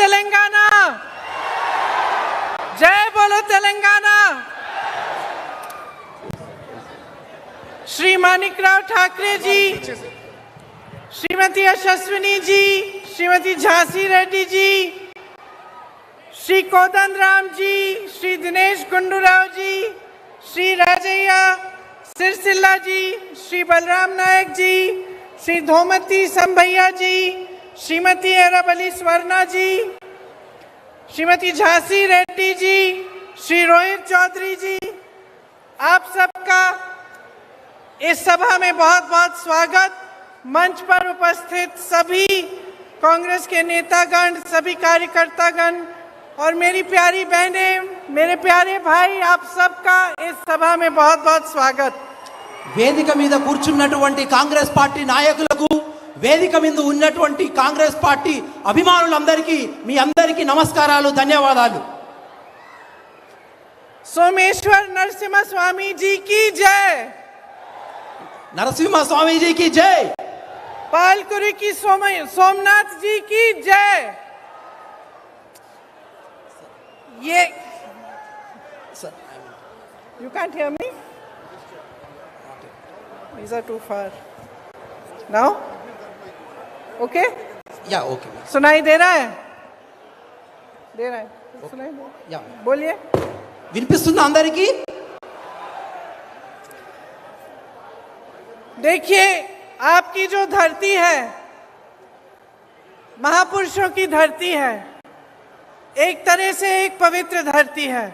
तेलंगाना, जय बोलो तेलंगाना। श्री मानिकराव ठाकरे जी, श्रीमती यशस्विनी जी, श्रीमती झांसी रेड्डी जी, श्री कोदंडराम जी, श्री दिनेश गुंडूराव जी, श्री राजैया सिरसिल्ला जी, श्री बलराम नायक जी, श्री धोमती संभैया जी, श्रीमती एराबली स्वर्णा जी, श्रीमती झांसी रेड्डी जी, श्री रोहित चौधरी जी, आप सबका इस सभा में बहुत बहुत स्वागत। मंच पर उपस्थित सभी कांग्रेस के नेतागण, सभी कार्यकर्तागण और मेरी प्यारी बहनें, मेरे प्यारे भाई, आप सबका इस सभा में बहुत बहुत स्वागत। వేదిక మీద కూర్చున్నటువంటి కాంగ్రెస్ పార్టీ నాయకులకు, వేదిక మీద ఉన్నటువంటి కాంగ్రెస్ పార్టీ అభిమానులందరికీ మీ అందరికీ నమస్కారాలు, ధన్యవాదాలు। सोमेश्वर नरसिम्हा स्वामी जी की जय, नरसिम्हा स्वामी जी की जय, पालकुरी की सोमनाथ जी की जय। ये you can't hear me? These are too far. Now? Okay? या ओके, सुनाई दे रहा है? दे रहा है? सुनाई दे? या बोलिए। వినిపిస్తుందా అందరికీ? देखिए, आपकी जो धरती है, महापुरुषों की धरती है, एक तरह से एक पवित्र धरती है।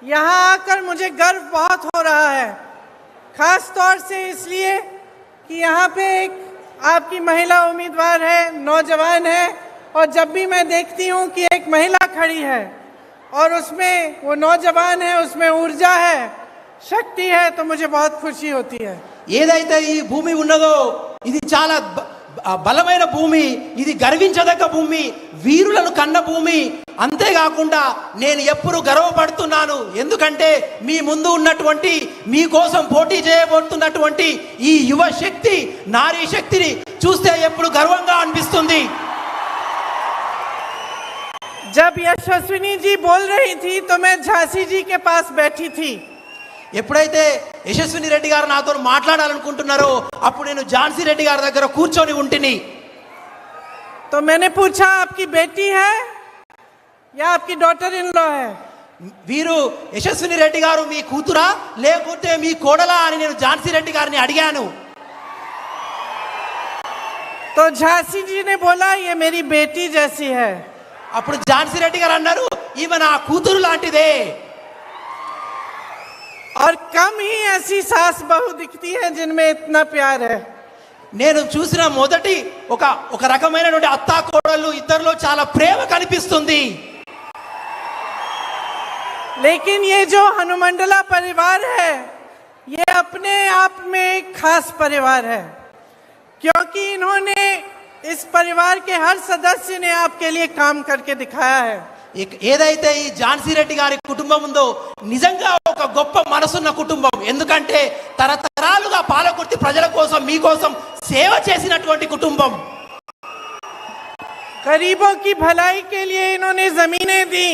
यहाँ आकर मुझे गर्व बहुत हो रहा है, खास तौर से इसलिए कि यहाँ पे एक आपकी महिला उम्मीदवार है, नौजवान है, और जब भी मैं देखती हूँ कि एक महिला खड़ी है और उसमें वो नौजवान है, उसमें ऊर्जा है, शक्ति है, तो मुझे बहुत खुशी होती है। ఏదైతే ఈ భూమి ఉన్నదో ఇది చాలా బలమైన భూమి, ఇది గర్వించదగ్గ భూమి, వీరులను కన్న భూమి। అంతేకాకుండా నేను ఎప్పుడు గర్వపడుతున్నాను, ఎందుకంటే మీ ముందు ఉన్నటువంటి, మీ కోసం పోటీ చేయబోతున్నటువంటి ఈ యువ శక్తి, నారీ శక్తిని చూస్తే ఎప్పుడు గర్వంగా అనిపిస్తుంది। जब यशस्विनी जी बोल रही थी तो मैं झांसी जी के पास बैठी थी। ఎప్పుడైతే యశస్విని రెడ్డి గారు నాతో మాట్లాడాలనుకుంటున్నారో అప్పుడు నేను ఝాన్సీ రెడ్డి గారి దగ్గర కూర్చొని ఉంటిని। तो मैंने पूछा, आपकी बेटी है या आपकी डॉटर इन लॉ है? వీరు యశస్విని రెడ్డి గారు మీ కూతురా లేకుంటే మీ కోడలా అని నేను ఝాన్సీ రెడ్డి గారిని అడిగాను। तो झांसी जी ने बोला, ये मेरी बेटी जैसी है। అప్పుడు ఝాన్సీ రెడ్డి గారు అన్నారు, ఈమె నా కూతురు లాంటిదే। और कम ही ऐसी सास बहू दिखती है जिनमें इतना प्यार है। నేను చూసిన మొదటి ఒక రకమైనటువంటి అత్తా కోడళ్ళు ఇద్దరిలో చాలా ప్రేమ కనిపిస్తుంది। लेकिन ये जो हनुमंडला परिवार है, ये अपने आप में एक खास परिवार है, क्योंकि इन्होंने इस परिवार के हर सदस्य ने आपके लिए काम करके दिखाया है। ఏదైతే ఈ ఝాన్సీ రెడ్డి గారి కుటుంబం ఉందో నిజంగా ఒక గొప్ప మనసున్న కుటుంబం, ఎందుకంటే తరతరాలుగా పాలకుర్తి ప్రజల కోసం, మీకోసం సేవ చేసినటువంటి కుటుంబం। गरीबों की भलाई के लिए इन्होंने जमीनें दी,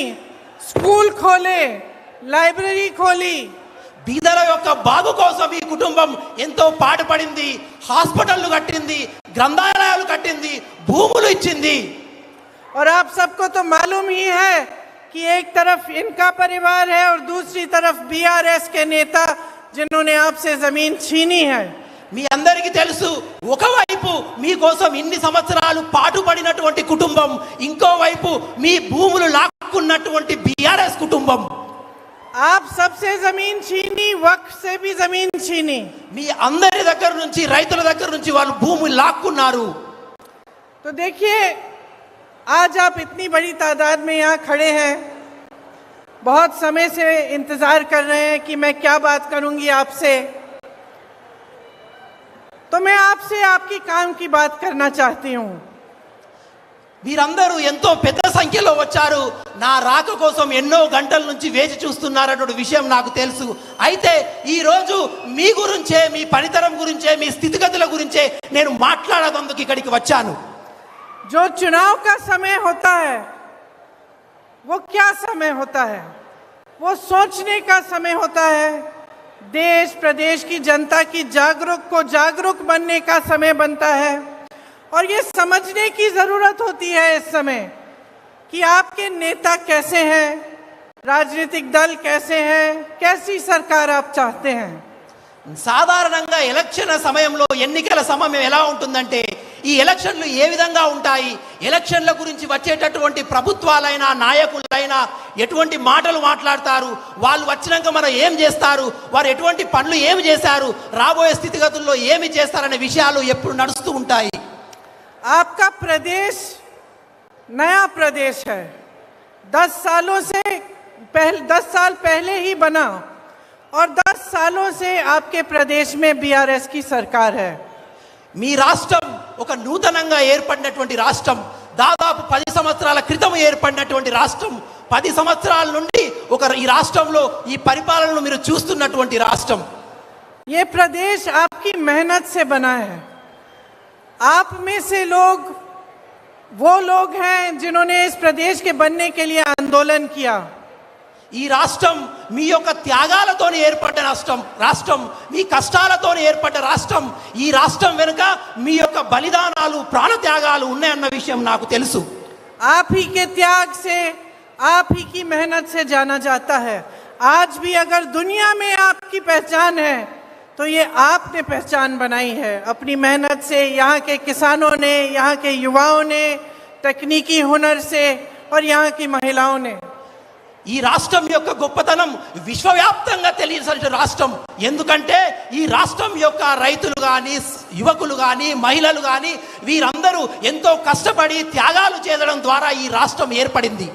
स्कूल खोले, लाइब्रेरी खोली। బీదల యొక్క బాగు కోసం ఈ కుటుంబం ఎంతో పాటుపడింది, హాస్పిటల్లు కట్టింది, గ్రంథాలయాలు కట్టింది, భూములు ఇచ్చింది। और आप सबको तो मालूम ही है कि एक तरफ इनका परिवार है और दूसरी तरफ बीआरएस के नेता जिन्होंने आपसे जमीन छीनी है। మీ అందరికీ తెలుసు, ఒకవైపు మీకోసం ఇన్ని సంవత్సరాలు పాటుపడినటువంటి కుటుంబం, ఇంకోవైపు మీ భూములు లాక్కున్నటువంటి బీఆర్ఎస్ కుటుంబం। आप सबसे जमीन छीनी, वक्फ से भी जमीन छीनी। మీ అందరి దగ్గర నుంచి, రైతుల దగ్గర నుంచి వాళ్ళు భూములు లాక్కున్నారు। तो देखिए, आज आप इतनी बड़ी तादाद में यहाँ खड़े हैं, बहुत समय से इंतजार कर रहे हैं कि मैं क्या बात करूंगी आपसे, तो मैं आपसे आपकी काम की बात करना चाहती हूँ। మీరందరూ ఎంతో పెద్ద సంఖ్యలో వచ్చారు, నా రాక కోసం ఎన్నో గంటల నుంచి వేచి చూస్తున్నారన్న విషయం నాకు తెలుసు। అయితే ఈ రోజు మీ గురించే, మీ పనితరం గురించే, మీ స్థితిగతుల గురించే నేను మాట్లాడేందుకు ఇక్కడికి వచ్చాను। जो चुनाव का समय होता है वो क्या समय होता है? वो सोचने का समय होता है। देश प्रदेश की जनता की जागरूक बनने का समय बनता है। और ये समझने की जरूरत होती है इस समय कि आपके नेता कैसे हैं, राजनीतिक दल कैसे हैं, कैसी सरकार आप चाहते हैं। సాధారణంగా ఎలక్షన్ సమయంలో ఎన్నికల సమయం ఎలా ఉంటుందంటే ఈ ఎలక్షన్లు ఏ విధంగా ఉంటాయి, ఎలక్షన్ల గురించి వచ్చేటటువంటి ప్రభుత్వాలైనా నాయకులైనా ఎటువంటి మాటలు మాట్లాడతారు, వాళ్ళు వచ్చినాక మనం ఏం చేస్తారు, వారు ఎటువంటి పనులు ఏమి చేశారు, రాబోయే స్థితిగతుల్లో ఏమి చేస్తారనే విషయాలు ఎప్పుడు నడుస్తూ ఉంటాయి. आपका प्रदेश नया प्रदेश है। 10 साल पहले ही बना और 10 सालों से आपके प्रदेश में बीआरएस की सरकार है। మీ రాష్ట్రం ఒక నూతనంగా ఏర్పడినటువంటి రాష్ట్రం, దాదాపు 10 సంవత్సరాల క్రితం ఏర్పడినటువంటి రాష్ట్రం. 10 సంవత్సరాల నుండి ఈ రాష్ట్రంలో ఈ పరిపాలనను మీరు చూస్తున్నటువంటి రాష్ట్రం. ये प्रदेश आपकी मेहनत से बना है। आप में से वो लोग हैं जिन्होंने इस प्रदेश के बनने के लिए आंदोलन किया। ఈ రాష్ట్రం మీ యొక్క త్యాగాలతో ఏర్పడ్డ రాష్ట్రం, మీ కష్టాలతో ఏర్పడ్డ రాష్ట్రం. ఈ రాష్ట్రం వెనుక మీ యొక్క బలిదానాలు, ప్రాణ త్యాగాలు ఉన్నాయన్న విషయం నాకు తెలుసు. आप ही के त्याग से, आप ही की मेहनत से जाना जाता है। आज भी अगर दुनिया में आपकी पहचान है तो ये आपने पहचान बनाई है अपनी मेहनत से। यहाँ के किसानों ने, यहाँ के युवाओं ने, तकनीकी हुनर से और यहाँ की महिलाओं ने। ఈ రాష్ట్రం యొక్క గొప్పతనం విశ్వవ్యాప్తంగా తెలియజేసిన రాష్ట్రం. ఎందుకంటే ఈ రాష్ట్రం యొక్క రైతులు కానీ, యువకులు కానీ, మహిళలు కానీ వీరందరూ ఎంతో కష్టపడి త్యాగాలు చేయడం ద్వారా ఈ రాష్ట్రం ఏర్పడింది.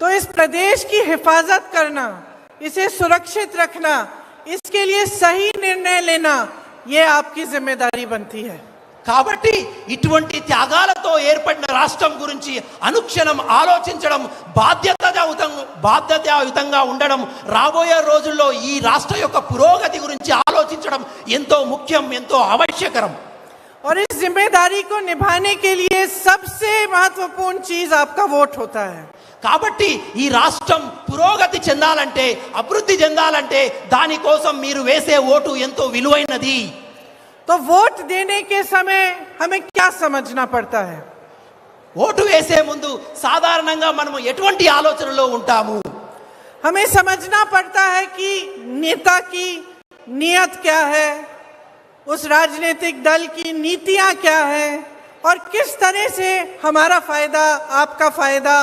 तो इस प्रदेश की हिफाजत करना, इसे सुरक्षित रखना, इसके लिए सही निर्णय लेना, ये आपकी जिम्मेदारी बनती है। కాబట్టి ఇటువంటి త్యాగాలతో ఏర్పడిన రాష్ట్రం గురించి అనుక్షణం ఆలోచించడం, బాధ్యతాయుతంగా ఉండడం, రాబోయే రోజుల్లో ఈ రాష్ట్ర యొక్క పురోగతి గురించి ఆలోచించడం ఎంతో ముఖ్యం, ఎంతో ఆవశ్యకరం. और इस जिम्मेदारी को निभाने के लिए सबसे महत्वपूर्ण चीज आपका वोट होता है। కాబట్టి ఈ రాష్ట్రం పురోగతి చెందాలంటే, అభివృద్ధి చెందాలంటే దానికోసం మీరు వేసే ఓటు ఎంతో విలువైనది. तो वोट देने के समय हमें क्या समझना पड़ता है? ఓటు వేసే ముందు సాధారణంగా మనం ఎటువంటి ఆలోచనలో ఉంటాము? हमें समझना पड़ता है कि नेता की नियत क्या है, उस राजनीतिक दल की नीतियां क्या है और किस तरह से हमारा फायदा, आपका फायदा,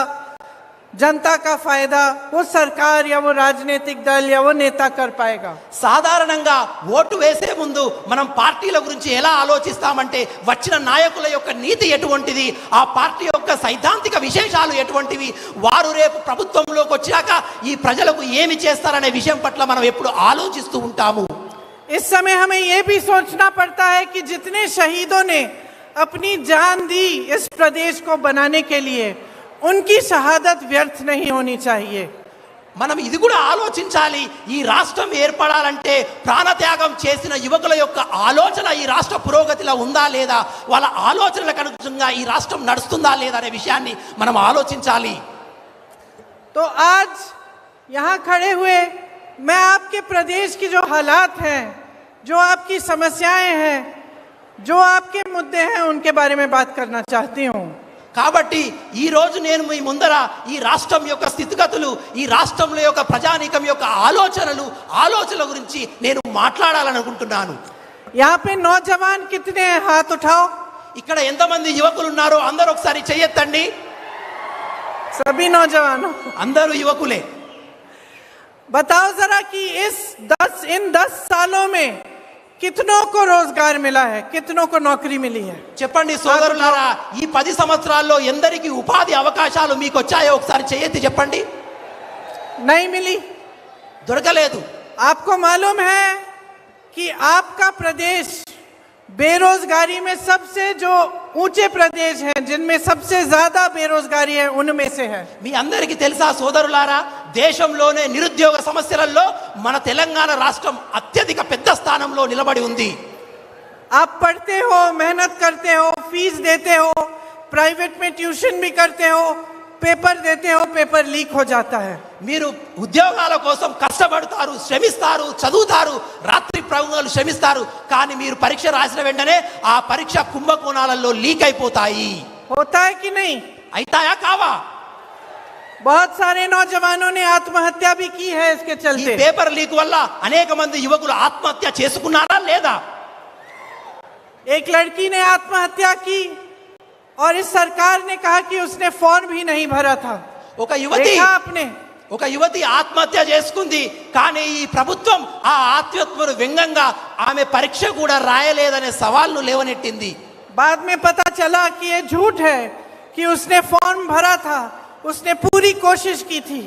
जनता का फायदा वो सरकार या वो राजनीतिक दल या वो नेता कर पाएगा। సాధారణంగా ఓటు వేసే ముందు మనం పార్టీల గురించి ఎలా ఆలోచిస్తామంటే వచ్చిన నాయకుల యొక్క నీతి ఎటువంటిది, ఆ పార్టీ యొక్క సైద్ధాంతిక విశేషాలు ఎటువంటివి, వారు రేపు ప్రభుత్వంలోకి వచ్చాక ఈ ప్రజలకు ఏమి చేస్తారనే విషయం పట్ల మనం ఎప్పుడు ఆలోచిస్తూ ఉంటాము. इस समय हमें ये भी सोचना पड़ता है कि जितने शहीदों ने अपनी जान दी इस प्रदेश को बनाने के लिए, उनकी शहादत व्यर्थ नहीं होनी चाहिए। మనం ఇది కూడా ఆలోచించాలి. ఈ రాష్ట్రం ఏర్పడాలంటే ప్రాణత్యాగం చేసిన యువకుల యొక్క ఆలోచన ఈ రాష్ట్ర పురోగతిలో ఉందా లేదా, వాళ్ళ ఆలోచనలకు అనుగుణంగా ఈ రాష్ట్రం నడుస్తుందా లేదా అనే విషయాన్ని మనం ఆలోచించాలి. तो आज यहाँ खड़े हुए मैं आपके प्रदेश की जो हालात हैं, जो आपकी समस्याएं हैं, जो आपके मुद्दे हैं, उनके बारे में बात करना चाहती हूँ। కాబట్టి ఈ రోజు నేను మీ ముందర ఈ రాష్ట్రం యొక్క స్థితిగతులు, ఈ రాష్ట్రంలో యొక్క ప్రజానీకం యొక్క ఆలోచనల గురించి నేను మాట్లాడాలనుకుంటున్నాను. यहाँ पे नौजवान कितने हैं? हाथ उठाओ। ఇక్కడ ఎంతమంది యువకులు ఉన్నారో అందరూ ఒకసారి చెయ్యెత్తండి. सभी नौजवानों, అందరూ యువకులే. बताओ जरा कि इन 10 सालों में कितनों को रोजगार मिला है, कितनों को नौकरी मिली है? చెప్పండి సోదరులారా, ఈ 10 సంవత్సరాల్లో ఎందరికి ఉపాధి అవకాశాలు మీకు వచ్చాయో ఒకసారి చెయ్యెత్తి చెప్పండి. नहीं मिली। దొరకలేదు. आपको मालूम है कि आपका प्रदेश बेरोजगारी में सबसे जो ऊंचे प्रदेश हैं, जिनमें सबसे ज्यादा बेरोजगारी है, उनमें से है। మీ అందరికీ తెలుసా సోదరులారా, దేశంలోనే నిరుద్యోగ సమస్యలలో మన తెలంగాణ రాష్ట్రం అత్యధిక పెద్ద స్థానంలో నిలబడి ఉంది. आप पढ़ते हो, मेहनत करते हो, फीस देते हो, प्राइवेट में ट्यूशन भी करते हो, पेपर देते हो, पेपर लीक हो जाता है। మీరు ఉద్యోగాల కోసం కష్టపడతారు, శ్రమిస్తారు, చదువుతారు, రాత్రి ప్రయోగాలు శ్రమిస్తారు, కానీ మీరు పరీక్ష రాసిన వెంటనే ఆ పరీక్ష కుంభకోణాలలో లీక్ అయిపోతాయి. होता है कि नहीं? అయితాయా కావా? बहुत सारे नौजवानों ने आत्महत्या भी की है इसके ఈ चलते। పేపర్ లీక్ వల్ల అనేక మంది యువకులు ఆత్మహత్య చేసుకున్నారా లేదా? एक लड़की ने आत्महत्या की और इस सरकार ने कहा कि उसने फॉर्म भी नहीं भरा था। ఒక యువతి देखा आपने? ఒక యువతి ఆత్మహత్య చేసుకుంది, కానీ ఈ ప్రభుత్వం ఆ ఆత్మహత్యను వ్యంగ్యంగా ఆమె పరీక్ష కూడా రాయలేదనే సవాల్ను లేవనెట్టింది. बाद में पता चला कि ये झूठ है कि उसने फॉर्म भरा था, उसने पूरी कोशिश की थी।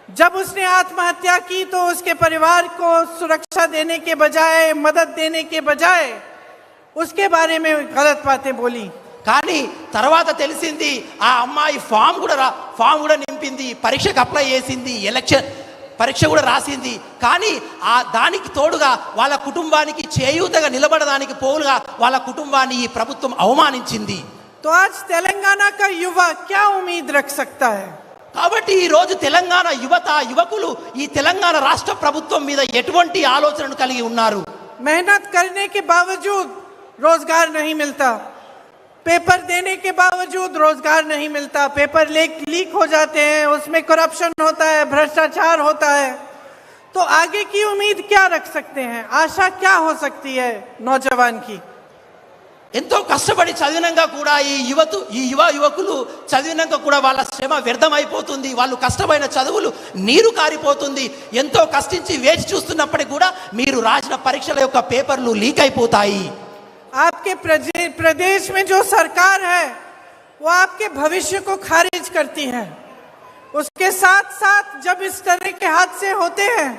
जब उसने आत्महत्या की तो उसके परिवार को सुरक्षा देने के बजाय, मदद देने के बजाय उसके बारे में गलत बातें बोली। కానీ తర్వాత తెలిసింది ఆ అమ్మాయి ఫామ్ కూడా నింపింది, పరీక్షకు అప్లై చేసింది, ఎలక్షన్ పరీక్ష కూడా రాసింది, కానీ ఆ దానికి తోడుగా వాళ్ళ కుటుంబానికి చేయూతగా నిలబడడానికి పోలుగా వాళ్ళ కుటుంబాన్ని ఈ ప్రభుత్వం అవమానించింది. तो आज तेलंगाना का युवा क्या उम्मीद रख सकता है? కాబట్టి ఈ రోజు తెలంగాణ యువకులు ఈ తెలంగాణ రాష్ట్ర ప్రభుత్వం మీద ఎటువంటి ఆలోచనను కలిగి ఉన్నారు? मेहनत करने के बावजूद रोजगार नहीं मिलता, पेपर देने के बावजूद रोजगार नहीं मिलता, पेपर लीक हो जाते हैं, उसमें करप्शन होता है, भ्रष्टाचार होता है, तो आगे की उम्मीद क्या रख सकते हैं? आशा क्या हो सकती है नौजवान की? ఎంతో కష్టపడి చదివినాక కూడా ఈ యువకులు చదివినాక కూడా వాళ్ళ శ్రమ వ్యర్థమైపోతుంది, వాళ్ళు కష్టమైన చదువులు నీరు కారిపోతుంది. ఎంతో కష్టించి వేచి చూస్తున్నప్పటికీ కూడా మీరు రాసిన పరీక్షల యొక్క పేపర్లు లీక్ అయిపోతాయి. आपके प्रदेश में जो सरकार है वो आपके भविष्य को खारिज करती है। उसके साथ साथ जब इस तरह के हादसे होते हैं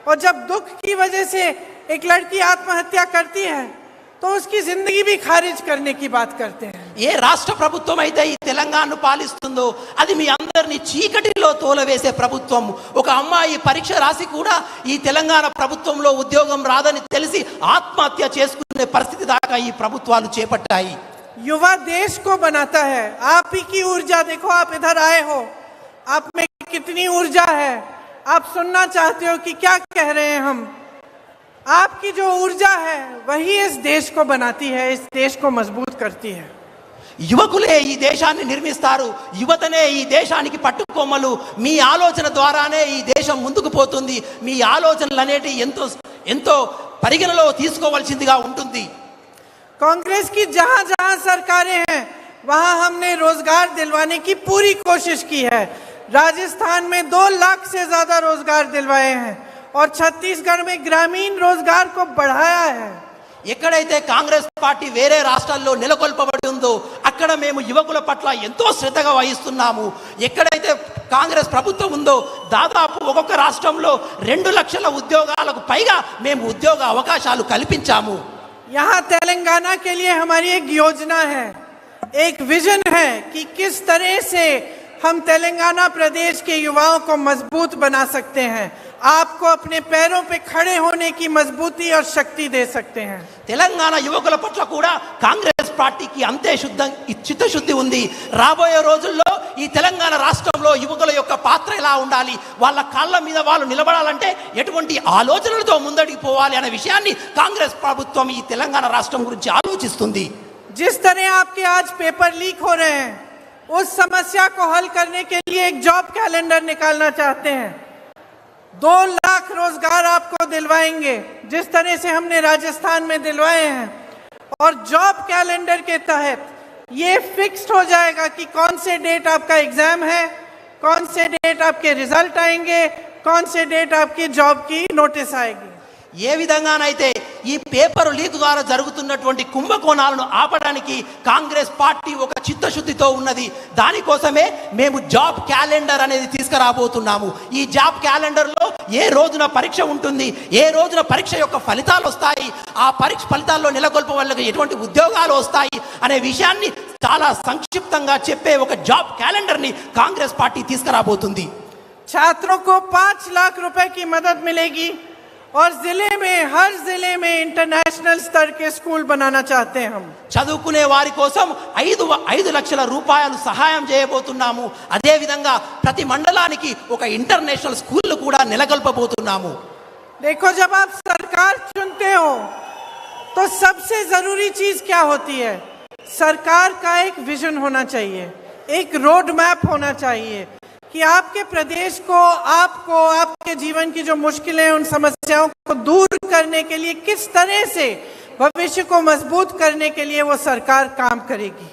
और जब दुख की वजह से एक लड़की आत्महत्या करती है तो उसकी जिंदगी भी खारिज करने की बात करते हैं। ఏ రాష్ట్ర ప్రభుత్వం అయితే ఈ తెలంగాణను పాలిస్తుందో అది మీ అందరినీ చీకటిలో తోలవేసే ప్రభుత్వం. ఒక అమ్మాయి పరీక్ష రాసి కూడా ఈ తెలంగాణ ప్రభుత్వంలో ఉద్యోగం రాదని తెలిసి ఆత్మహత్య చేసుకునే పరిస్థితి దాకా ఈ ప్రభుత్వాలు చేపట్టాయి. युवा देश को बनाता है। आप ही की ऊर्जा देखो, आप इधर आए हो, आप में कितनी ऊर्जा है, आप सुनना चाहते हो कि क्या कह रहे हैं हम। आपकी जो ऊर्जा है वही इस देश को बनाती है, इस देश को मजबूत करती है। యువకులే ఈ దేశాన్ని నిర్మిస్తారు, యువతనే ఈ దేశానికి పట్టుకొమ్మలు. మీ ఆలోచన ద్వారానే ఈ దేశం ముందుకు పోతుంది. మీ ఆలోచనలు అనేటి ఎంతో పరిగణలో తీసుకోవాల్సిందిగా ఉంటుంది. कांग्रेस की जहां जहां सरकारें हैं वहां हमने रोजगार दिलवाने की पूरी कोशिश की है। राजस्थान में 2 लाख से ज्यादा रोजगार दिलवाए हैं और छत्तीसगढ़ में ग्रामीण रोजगार को बढ़ाया है। ఎక్కడైతే కాంగ్రెస్ పార్టీ వేరే రాష్ట్రాల్లో నెలకొల్పబడి ఉందో అక్కడ మేము యువకుల పట్ల ఎంతో శ్రద్ధగా వహిస్తున్నాము. ఎక్కడైతే కాంగ్రెస్ ప్రభుత్వం ఉందో దాదాపు ఒక్కొక్క రాష్ట్రంలో 2 లక్షల ఉద్యోగాలకు పైగా మేము ఉద్యోగ అవకాశాలు కల్పించాము. यहाँ तेलंगाना के लिए हमारी एक योजना है, एक विजन है कि किस तरह से हम तेलंगाना प्रदेश के युवाओं को मजबूत बना सकते हैं, आपको अपने पैरों पे खड़े होने की मजबूती और शक्ति दे सकते हैं। తెలంగాణ యువకుల పట్ల కూడా కాంగ్రెస్ పార్టీకి అంతే చిత్తశుద్ధి ఉంది. రాబోయే రోజుల్లో ఈ తెలంగాణ రాష్ట్రంలో యువకుల యొక్క పాత్ర ఎలా ఉండాలి, వాళ్ళ కాళ్ళ మీద వాళ్ళు నిలబడాలంటే ఎటువంటి ఆలోచనలతో ముందడికి పోవాలి అనే విషయాన్ని కాంగ్రెస్ ప్రభుత్వం ఈ తెలంగాణ రాష్ట్రం గురించి ఆలోచిస్తుంది. जिस तरह आपके आज पेपर लीक हो रहे हैं, उस समस्या को हल करने के लिए एक जॉब कैलेंडर निकालना चाहते हैं। 2 लाख रोजगार आपको दिलवाएंगे जिस तरह से हमने राजस्थान में दिलवाए हैं, और जॉब कैलेंडर के तहत ये फिक्स्ड हो जाएगा कि कौन से डेट आपका एग्जाम है, कौन से डेट आपके रिजल्ट आएंगे, कौन से डेट आपकी जॉब की नोटिस आएगी। ఏ విధంగానైతే ఈ పేపర్ లీక్ ద్వారా జరుగుతున్నటువంటి కుంభకోణాలను ఆపడానికి కాంగ్రెస్ పార్టీ ఒక చిత్తశుద్ధితో ఉన్నది. దానికోసమే మేము జాబ్ క్యాలెండర్ అనేది తీసుకురాబోతున్నాము. ఈ జాబ్ క్యాలెండర్లో ఏ రోజున పరీక్ష ఉంటుంది, ఏ రోజున పరీక్ష యొక్క ఫలితాలు వస్తాయి, ఆ పరీక్ష ఫలితాల్లో నెలకొల్ప వాళ్ళకి ఎటువంటి ఉద్యోగాలు వస్తాయి అనే విషయాన్ని చాలా సంక్షిప్తంగా చెప్పే ఒక జాబ్ క్యాలెండర్ని కాంగ్రెస్ పార్టీ తీసుకురాబోతుంది. छात्रों को 5 लाख रुपए की मदद मिलेगी और जिले में, हर जिले में इंटरनेशनल स्तर के स्कूल बनाना चाहते हैं हम। చదువుకునే వారి కోసం 5 లక్షల రూపాయలు సహాయం చేయబోతున్నాము. అదే విధంగా ప్రతి మండలానికి ఒక ఇంటర్నేషనల్ స్కూల్ కూడా నెలకొల్పబోతున్నాము. देखो, जब आप सरकार चुनते हो तो सबसे जरूरी चीज क्या होती है? सरकार का एक विजन होना चाहिए, एक रोड मैप होना चाहिए कि आपके प्रदेश को, आपको, आपके जीवन की जो मुश्किलें, उन समस्याओं को दूर करने के लिए किस तरह से भविष्य को मजबूत करने के लिए वो सरकार काम करेगी।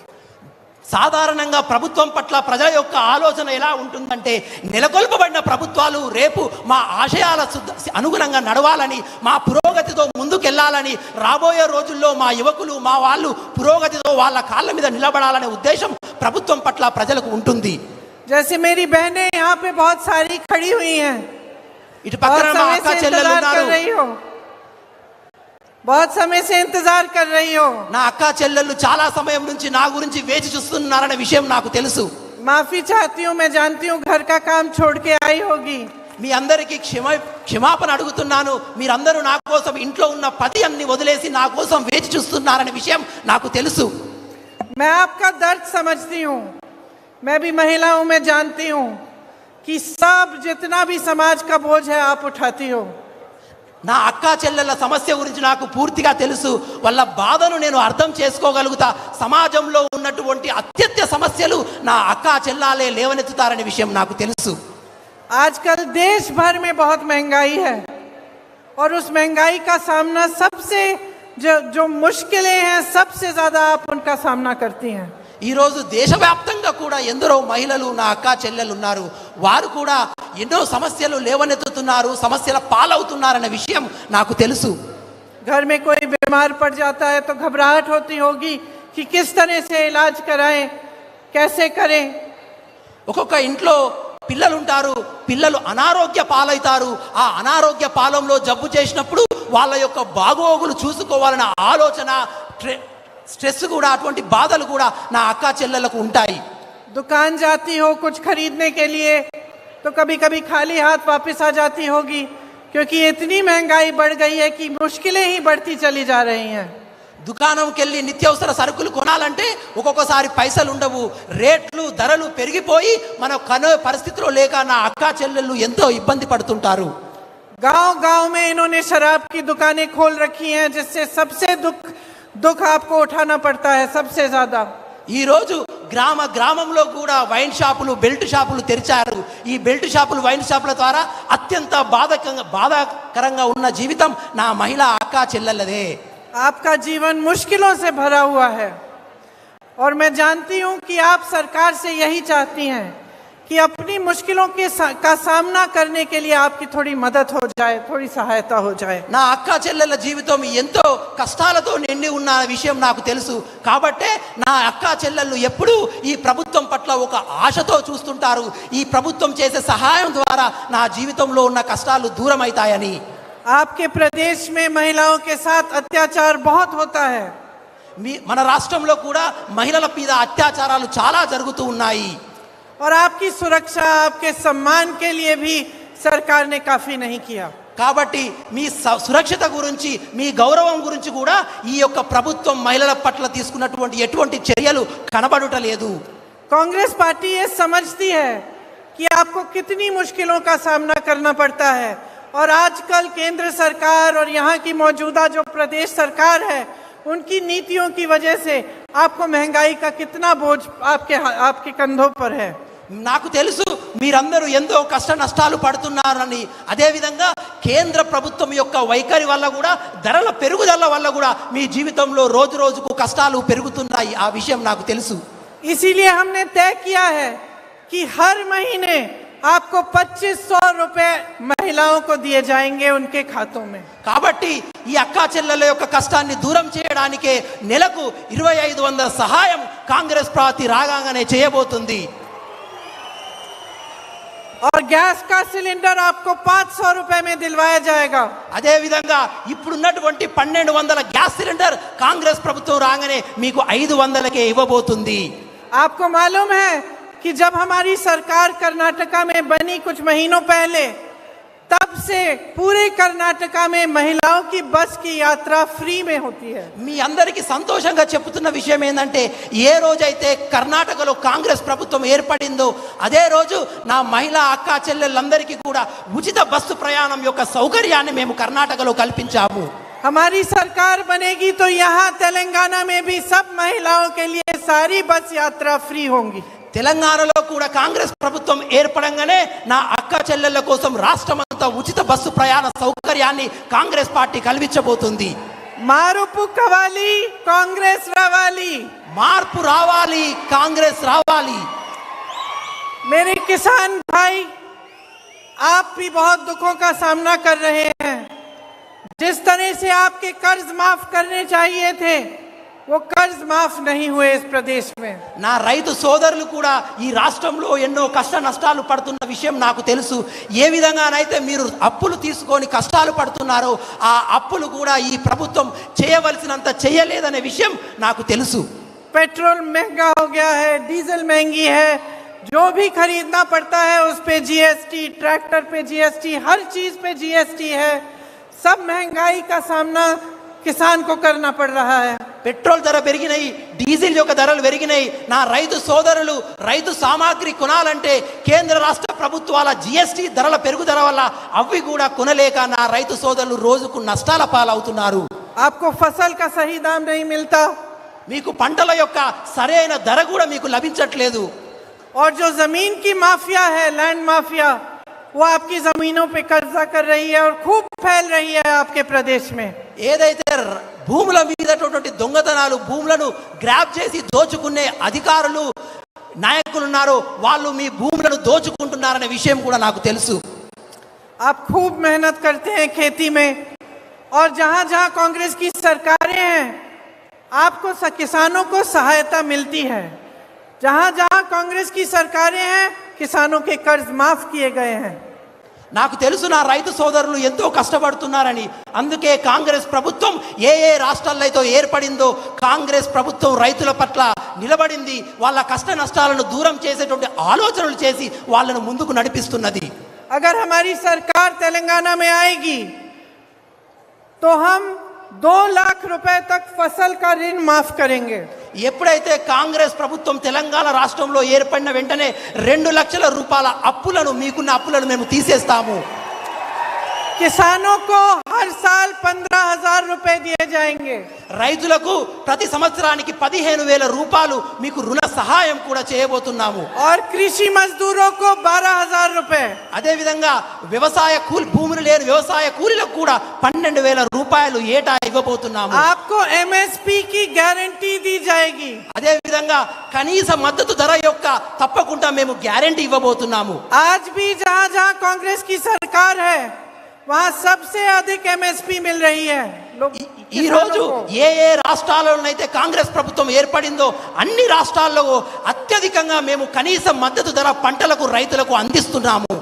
సాధారణంగా ప్రభుత్వం పట్ల ప్రజల యొక్క ఆలోచన ఎలా ఉంటుందంటే, నెలకొల్పబడిన ప్రభుత్వాలు రేపు మా ఆశయాల అనుగుణంగా నడవాలని, మా పురోగతితో ముందుకెళ్లాలని, రాబోయే రోజుల్లో మా యువకులు, మా వాళ్ళు పురోగతితో వాళ్ళ కాళ్ళ మీద నిలబడాలనే ఉద్దేశం ప్రభుత్వం పట్ల ప్రజలకు ఉంటుంది. जैसे मेरी बहनें यहाँ पे बहुत सारी खड़ी हुई हैं, ఇటు పక్కన మా అక్క చెల్లెలు ఉన్నారు. बहुत समय से इंतजार कर रही हो. నా అక్క చెల్లెళ్ళు చాలా సమయం నుంచి నా గురించి వేచి చూస్తున్నారనే విషయం నాకు తెలుసు. माफी चाहती हूँ, मैं जानती हूँ घर का काम छोड़ के आई होगी. మీ అందరికీ క్షమాపణ అడుగుతున్నాను. మీరందరూ నా కోసం ఇంట్లో ఉన్న పని అన్ని వదిలేసి నా కోసం వేచి చూస్తున్నారనే విషయం నాకు తెలుసు. मैं आपका दर्द समझती हूँ, मैं भी महिला हूँ, मैं जानती हूँ कि सब जितना भी समाज का बोझ है आप उठाती हो. నా అక్క చెల్లెళ్ళ సమస్య గురించి నాకు పూర్తిగా తెలుసు. వాళ్ళ బాధను నేను అర్థం చేసుకోగలుగుతా. సమాజంలో ఉన్నటువంటి అత్యత్య సమస్యలు నా అక్క చెల్లాలే లేవనెత్తుతారనే విషయం నాకు తెలుసు. आजकल देश भर में बहुत महंगाई है और उस महंगाई का सामना सबसे जो मुश्किलें हैं, सबसे ज्यादा आप उनका सामना करती हैं. ఈరోజు దేశవ్యాప్తంగా కూడా ఎందరో మహిళలు నా అక్క చెల్లెలు ఉన్నారు. వారు కూడా ఎన్నో సమస్యలు లేవనెత్తుతున్నారు, సమస్యల పాలవుతున్నారనే విషయం నాకు తెలుసు. घर में कोई बीमार पड़ जाता है तो घबराहट होती होगी कि किस तरह से इलाज कराएं, कैसे करें. ఒక్కొక్క ఇంట్లో పిల్లలు ఉంటారు, పిల్లలు అనారోగ్య పాలవుతారు. ఆ అనారోగ్య పాలంలో జబ్బు చేసినప్పుడు వాళ్ళ యొక్క బాగోగులు చూసుకోవాలన్న ఆలోచన, స్ట్రెస్ కూడా, అటువంటి బాధలు కూడా నా అక్క చెల్లెలకు ఉంటాయి. दुकान जाती हो कुछ खरीदने के लिए तो कभी कभी खाली हाथ वापस आ जाती होगी, क्योंकि इतनी महंगाई बढ़ गई है कि मुश्किलें ही बढ़ती चली जा रही हैं. దుకాణంకి వెళ్ళి నిత్యావసర సరుకులు కొనాలంటే ఒక్కొక్కసారి పైసలు ఉండవు, రేట్లు ధరలు పెరిగిపోయి మన కనో పరిస్థితిలో లేక నా అక్క చెల్లెళ్ళు ఎంతో ఇబ్బంది పడుతుంటారు. गांव गांव में इन्होंने शराब की दुकानें खोल रखी हैं, जिससे सबसे दुख आपको उठाना पड़ता है सबसे ज्यादा. ఈ రోజు గ్రామంలో కూడా వైన్ షాపులు, బెల్ట్ షాపులు తెరిచారు. ఈ బెల్ట్ షాపులు, వైన్ షాపుల ద్వారా అత్యంత బాధాకరంగా ఉన్న జీవితం నా మహిళా అక్క చెల్లెళ్ళదే. आपका जीवन मुश्किलों से भरा हुआ है और मैं जानती हूं कि आप सरकार से यही चाहती हैं कि अपनी मुश्किलों का सामना करने के लिए आपकी थोड़ी मदद हो जाए, थोड़ी सहायता हो जाए. నా అక్క చెల్లెళ్ళ జీవితం ఎంతో కష్టాలతో నిండి ఉన్న విషయం నాకు తెలుసు. కాబట్టే నా అక్క చెల్లెళ్ళు ఎప్పుడూ ఈ ప్రభుత్వం పట్ల ఒక ఆశతో చూస్తుంటారు. ఈ ప్రభుత్వం చేసే సహాయం ద్వారా నా జీవితంలో ఉన్న కష్టాలు దూరం అవుతాయని. आपके प्रदेश में महिलाओं के साथ अत्याचार बहुत होता है. మన రాష్ట్రంలో కూడా మహిళల మీద అత్యాచారాలు చాలా జరుగుతూ ఉన్నాయి. और आपकी सुरक्षा, आपके सम्मान के लिए भी सरकार ने काफी नहीं किया. కాబట్టి మీ సురక్షిత గురించి, మీ గౌరవం గురించి కూడా ఈ యొక్క ప్రభుత్వం మహిళల పట్ల తీసుకున్నటువంటి ఎటువంటి చర్యలు కనబడటలేదు. कांग्रेस पार्टी ये समझती है कि आपको कितनी मुश्किलों का सामना करना पड़ता है और आजकल केंद्र सरकार और यहाँ की मौजूदा जो प्रदेश सरकार है, उनकी नीतियों की वजह से आपको महंगाई का कितना बोझ आपके कंधों पर है. నాకు తెలుసు మీరందరూ ఎంతో కష్ట నష్టాలు పడుతున్నారని. అదేవిధంగా కేంద్ర ప్రభుత్వం యొక్క వైఖరి వల్ల కూడా, ధరల పెరుగుదల వల్ల కూడా మీ జీవితంలో రోజు రోజుకు కష్టాలు పెరుగుతున్నాయి. ఆ విషయం నాకు తెలుసు. इसीलिए हमने तय किया है कि हर महीने आपको 2500 रुपए महिलाओं को दिए जाएंगे उनके खातों में. కాబట్టి ఈ అక్క చెల్లెల యొక్క కష్టాన్ని దూరం చేయడానికే నెలకు 2500 సహాయం కాంగ్రెస్ పార్టీ రాగానే చేయబోతుంది. और गैस का सिलेंडर आपको 500 रुपए में दिलवाया जाएगा. అదే విధంగా ఇప్పుడున్నటువంటి 1200 గ్యాస్ సిలిండర్ కాంగ్రెస్ ప్రభుత్వం రాగానే మీకు 500కే ఇవ్వబోతుంది. आपको मालूम है कि जब हमारी सरकार कर्नाटका में बनी कुछ महीनों पहले, तब से पूरे कर्नाटका में महिलाओं की बस की यात्रा फ्री में होती है। మీ అందరికీ సంతోషంగా చెప్తున్న విషయం ఏంటంటే ఏ రోజైతే కర్ణాటకలో కాంగ్రెస్ ప్రభుత్వం ఏర్పడిందో అదే రోజు నా మహిళా అక్కా చెల్లెళ్ళందరికీ కూడా ఉచిత బస్సు ప్రయాణం యొక్క సౌకర్యాన్ని మేము కర్ణాటకలో కల్పించాము. हमारी सरकार बनेगी तो यहाँ तेलंगाना में भी सब महिलाओं के लिए सारी बस यात्रा फ्री होंगी। తెలంగాణలో కూడా కాంగ్రెస్ ప్రభుత్వం ఏర్పడంగానే నా అక్క చెల్లెళ్ళ కోసం రాష్ట్రమంతా ఉచిత బస్సు ప్రయాణ సౌకర్యాన్ని కాంగ్రెస్ పార్టీ కల్పించబోతుంది. మారుపు కావాలి, కాంగ్రెస్ రావాలి, మార్పు రావాలి, కాంగ్రెస్ రావాలి. मेरे किसान भाई, आप भी बहुत दुखों का सामना कर रहे हैं। जिस तरह से आपके कर्ज माफ करने चाहिए थे वो कर्ज माफ नहीं हुए इस प्रदेश में। నా రైతు సోదరులు కూడా ఈ రాష్ట్రంలో ఎన్నో కష్ట నష్టాలు పడుతున్న విషయం నాకు తెలుసు. ఏ విధంగానైతే మీరు అప్పులు తీసుకొని కష్టాలు పడుతున్నారో ఆ అప్పులు కూడా ఈ ప్రభుత్వం చేయవలసినంత చేయలేదనే విషయం నాకు తెలుసు. पेट्रोल महंगा हो गया है, डीजल महंगी है, जो भी खरीदना पड़ता है उस पे जीएसटी, ट्रैक्टर पे जीएसटी, हर चीज पे जीएसटी है। सब महंगाई का सामना किसान को करना पड़ रहा है। పెట్రోల్ ధర పెరిగినాయి, డీజిల్ యొక్క ధరలు పెరిగినాయి. నా రైతు సోదరులు రైతు సామాగ్రి కొనాలంటే కేంద్ర రాష్ట్ర ప్రభుత్వాల జిఎస్టీ ధరల పెరుగుదల వల్ల అవి కూడా కొనలేక నా రైతు సోదరులు రోజుకు నష్టాల పాలవుతున్నారు. आपको फसल का सही दाम नहीं मिलता, మీకు పంటల యొక్క సరైన ధర కూడా మీకు లభించట్లేదు. और जो जमीन की माफिया है, लैंड माफिया, वो आपकी जमीनों पे कब्जा कर रही है और खूब फैल रही है आपके प्रदेश में। ఏదైతే భూముల మీదటువంటి దొంగతనాలు, భూములను గ్రాబ్ చేసి దోచుకునే అధికారులు నాయకులు ఉన్నారో వాళ్ళు మీ భూములను దోచుకుంటున్నారనే విషయం కూడా నాకు తెలుసు. आप खूब मेहनत करते हैं खेती में, और जहां जहां कांग्रेस की सरकारें हैं आपको किसानों को सहायता मिलती है। जहां जहां कांग्रेस की सरकारें हैं किसानों के कर्ज माफ किए गए हैं। నాకు తెలుసు నా రైతు సోదరులు ఎంతో కష్టపడుతున్నారని. అందుకే కాంగ్రెస్ ప్రభుత్వం ఏ ఏ రాష్ట్రాల్లో అయితే ఏర్పడిందో కాంగ్రెస్ ప్రభుత్వం రైతుల పట్ల నిలబడింది. వాళ్ళ కష్ట నష్టాలను దూరం చేసేటువంటి ఆలోచనలు చేసి వాళ్ళను ముందుకు నడిపిస్తున్నది. अगर हमारी सरकार तेलंगाना में आएगी तो हम 2 लाख रुपए तक फसल का ऋण माफ करेंगे। ఎప్పుడైతే కాంగ్రెస్ ప్రభుత్వం తెలంగాణ రాష్ట్రంలో ఏర్పడిన వెంటనే 2 లక్షల రూపాయల అప్పులను మీకున్న అప్పులను మేము తీసేస్తాము. किसानों को हर साल 15,000 रुपए दिए जाएंगे। రైతులకు ప్రతి సంవత్సరానికి 15,000 రూపాయలు మీకు రుణ సహాయం కూడా చేయబోతున్నాము. और कृषि मजदूरों को 12,000 रुपए। అదే విధంగా వ్యవసాయ కూలి భూములు లేని వ్యవసాయ కూలీలకు కూడా 12,000 రూపాయలు ఏటా ఇవ్వబోతున్నాము. आपको एमएसपी की गारंटी दी जाएगी। అదే విధంగా కనీస మద్దతు ధర యొక్క తప్పకుండా మేము గ్యారెంటీ ఇవ్వబోతున్నాము. आज भी जहां जहां कांग्रेस की सरकार है वहां सबसे अधिक एमएसपी मिल रही है। ఈ రోజు ఏ ఏ రాష్ట్రాల్లోనైతే కాంగ్రెస్ ప్రభుత్వం ఏర్పడిందో అన్ని రాష్ట్రాల్లో అత్యధికంగా మేము కనీస మద్దతు ధర పంటలకు రైతులకు అందిస్తున్నాము.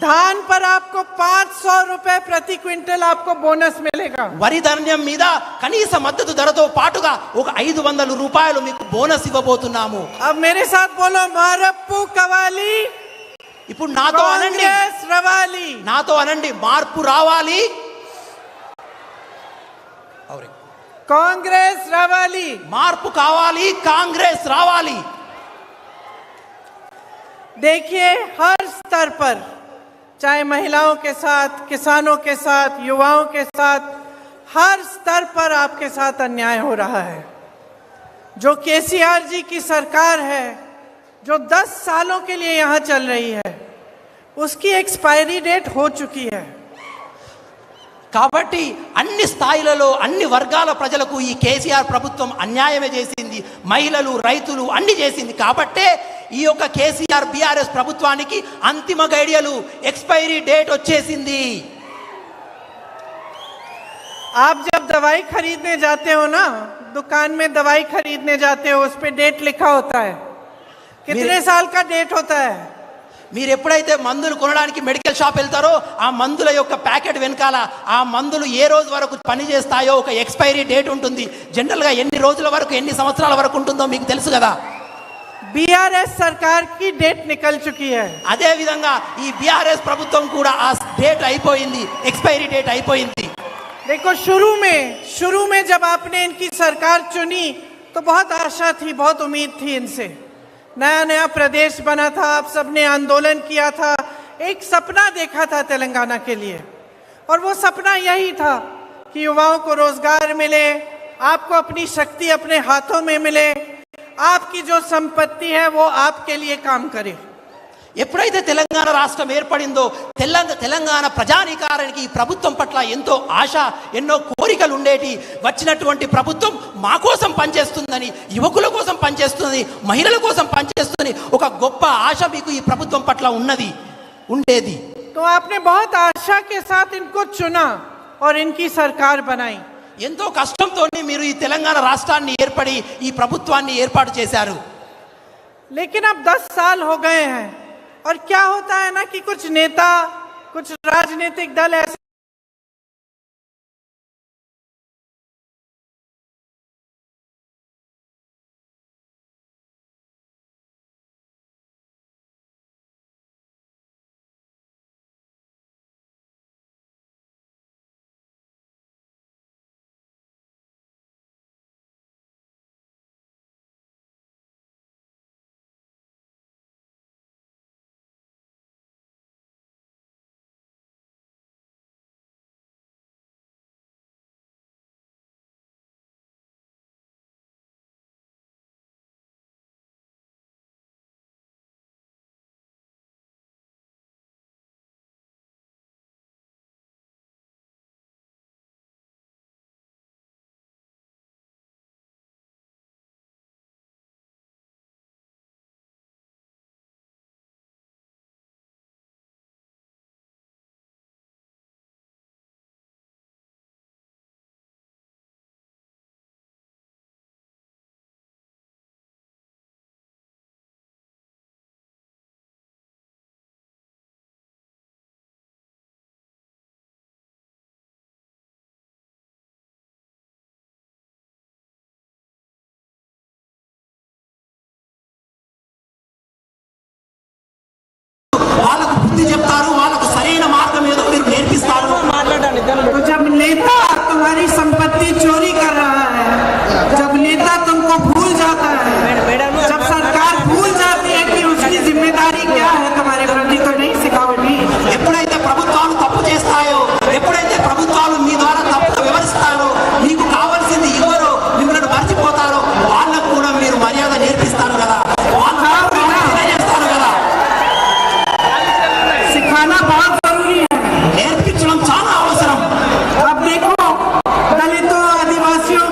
धान पर आपको 500 रुपए प्रति क्विंटल आपको बोनस मिलेगा। వరి ధాన్యం మీద కనీస మద్దతు ధరతో పాటుగా ఒక 500 రూపాయలు మీకు బోనస్ ఇవ్వబోతున్నాము. अब मेरे साथ बोलो, मारप्पू कवाली, ఇప్పుడు నాతో అనండి, कांग्रेस रवाली। నాతో అనండి, మార్పు రావాలి, कांग्रेस रवाली। మార్పు కావాలి, కాంగ్రెస్ రావాలి. देखिए, हर स्तर पर, चाहे महिलाओं के साथ, किसानों के साथ, युवाओं के साथ, हर स्तर पर आपके साथ अन्याय हो रहा है। जो केसीआर जी की सरकार है, जो 10 सालों के लिए यहाँ चल रही है, उसकी एक्सपायरी डेट हो चुकी है। కాబట్టి అన్ని స్థాయిలలో అన్ని వర్గాల ప్రజలకు ఈ కేసీఆర్ ప్రభుత్వం అన్యాయమే చేసింది. మహిళలు, రైతులు అన్ని చేసింది. కాబట్టే ఈ యొక్క కేసీఆర్ బీఆర్ఎస్ ప్రభుత్వానికి అంతిమ గడియలు, ఎక్స్పైరీ డేట్ వచ్చేసింది. आप जब दवाई खरीदने जाते हो ना, दुकान में दवाई खरीदने जाते हो, उस पे डेट लिखा होता है, कितने साल का डेट होता है। మీరు ఎప్పుడైతే మందులు కొనడానికి మెడికల్ షాప్ వెళ్తారో ఆ మందుల యొక్క ప్యాకెట్ వెనకాల ఆ మందులు ఏ రోజు వరకు పనిచేస్తాయో ఒక ఎక్స్పైరీ డేట్ ఉంటుంది. జనరల్గా ఎన్ని రోజుల వరకు, ఎన్ని సంవత్సరాల వరకు ఉంటుందో మీకు తెలుసు కదా. बीआरएस सरकार की डेट निकल चुकी है। అదే విధంగా ఈ బీఆర్ఎస్ ప్రభుత్వం కూడా ఆ డేట్ అయిపోయింది, ఎక్స్పైరీ డేట్ అయిపోయింది. देखो शुरू में जब आपने इनकी सरकार चुनी तो बहुत आशा थी, बहुत उम्मीद थी इनसे। नया नया प्रदेश बना था, आप सबने आंदोलन किया था, एक सपना देखा था तेलंगाना के लिए, और वो सपना यही था कि युवाओं को रोजगार मिले, आपको अपनी शक्ति अपने हाथों में मिले, आपकी जो संपत्ति है वो आपके लिए काम करे। ఎప్పుడైతే తెలంగాణ రాష్ట్రం ఏర్పడిందో తెలంగాణ ప్రజానీకారానికి ఈ ప్రభుత్వం పట్ల ఎంతో ఆశ, ఎన్నో కోరికలు ఉండేటి. వచ్చినటువంటి ప్రభుత్వం మా కోసం పనిచేస్తుందని, యువకుల కోసం పనిచేస్తుంది, మహిళల కోసం పనిచేస్తుంది, ఒక గొప్ప ఆశ మీకు ఈ ప్రభుత్వం పట్ల ఉండేది. तो आपने बहुत आशा के साथ इनको चुना और इनकी सरकार बनाई। ఎంతో కష్టంతో మీరు ఈ తెలంగాణ రాష్ట్రాన్ని ఏర్పడి ఈ ప్రభుత్వాన్ని ఏర్పాటు చేశారు. लेकिन अब 10 साल हो गए हैं और क्या होता है ना कि कुछ नेता, कुछ राजनीतिक दल ऐसे వాళ్ళకు బుద్ధి చెప్తారు, వాళ్ళకు సరైన మార్గం ఏదో మీరు నేర్పిస్తారు. तो जब नेता तुम्हारी संपत्ति चोरी कर रहा है, जब नेता तुमको भूल जाता है, जब सरकार भूल जाती है कि उसकी जिम्मेदारी क्या है तुम्हारे प्रति, तो नहीं सिखावटी। ఎప్పుడైతే ప్రభుత్వాలు తప్పు చేస్తాయో, ఎప్పుడైతే ప్రభుత్వాలు మీ ద్వారా తప్పుగా వివరిస్తారో, మీకు కావాల్సింది ఇవ్వరో, మిమ్మల్ని మర్చిపోతారో, వాళ్ళకు కూడా మీరు మర్యాద నేర్పిస్తారు కదా, వాళ్ళకు తెలియజేస్తారు కదా. सिखाना बहुत जरूरी है, నేర్పించడం చాలా అవసరం. अब देखो दलितों, आदिवासियों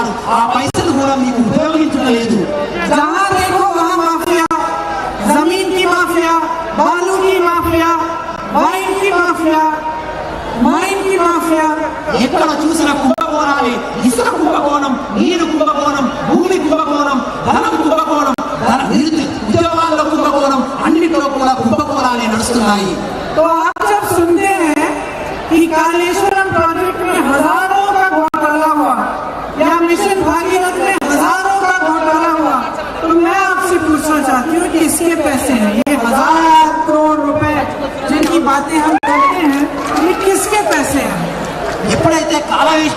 ఉన్నారు, ఆ పైసలు కూడా మీకు ఉపయోగించలేదు. जहाँ देखो वहाँ माफिया, जमीन की माफिया, बालू की माफिया, वाइन की माफिया, माइन की माफिया। ఎక్కడ చూసిన కుంభకోణాలే. ఇసుక కుంభకోణం, నీరు కుంభకోణం, భూమి కుంభకోణం, ధనం కుంభకోణం, ఉద్యోగాల్లో కుంభకోణం, అన్నింటిలో కూడా కుంభకోణాలే నడుస్తున్నాయి. तो आप जब सुनते हैं कि कालेश्वरम प्रोजेक्ट में हजारों का घोटाला हुआ या मिशन भागीरथ में हजारों का घोटाला हुआ, तो मैं आपसे पूछना चाहती हूँ कि इसके पैसे हैं, ये 1000 करोड़ रुपए जिनकी बातें हम करते हैं, ये किसके पैसे हैं? ఎప్పుడైతే